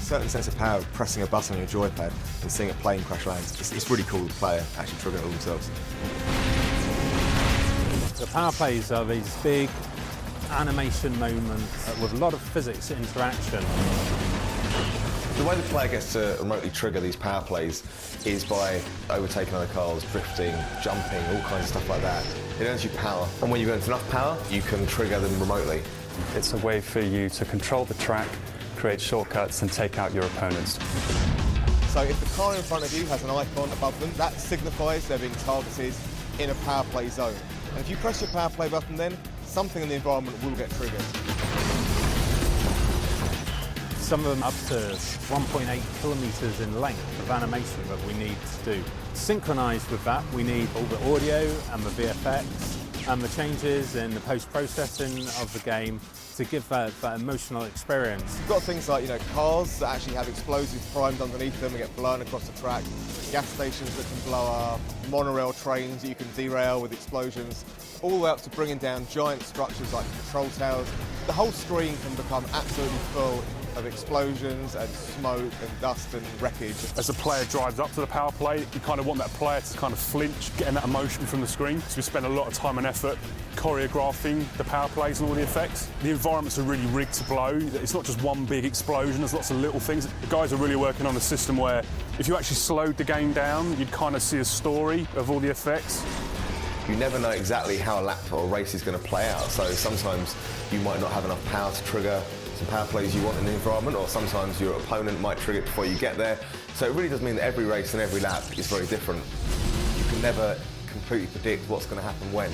certain sense of power of pressing a button on your joypad and seeing a plane crash land. It's really cool, the player actually triggering it all themselves. The power plays are these big animation moments with a lot of physics interaction. The way the player gets to remotely trigger these power plays is by overtaking other cars, drifting, jumping, all kinds of stuff like that. It earns you power, and when you earn enough power, you can trigger them remotely. It's a way for you to control the track, create shortcuts and take out your opponents. So if the car in front of you has an icon above them, that signifies they're being targeted in a power play zone. And if you press your power play button then, something in the environment will get triggered. Some of them up to 1.8 kilometres in length of animation that we need to do. Synchronised with that, we need all the audio and the VFX and the changes in the post-processing of the game to give that emotional experience. You've got things like, cars that actually have explosives primed underneath them and get blown across the track, gas stations that can blow up, monorail trains that you can derail with explosions, all the way up to bringing down giant structures like control towers. The whole screen can become absolutely full of explosions and smoke and dust and wreckage. As the player drives up to the power play, you kind of want that player to kind of flinch, getting that emotion from the screen. So we spend a lot of time and effort choreographing the power plays and all the effects. The environments are really rigged to blow. It's not just one big explosion, there's lots of little things. The guys are really working on a system where if you actually slowed the game down, you'd kind of see a story of all the effects. You never know exactly how a lap or a race is going to play out, so sometimes you might not have enough power to trigger some power plays you want in the environment, or sometimes your opponent might trigger it before you get there. So it really does mean that every race and every lap is very different. You can never completely predict what's going to happen when.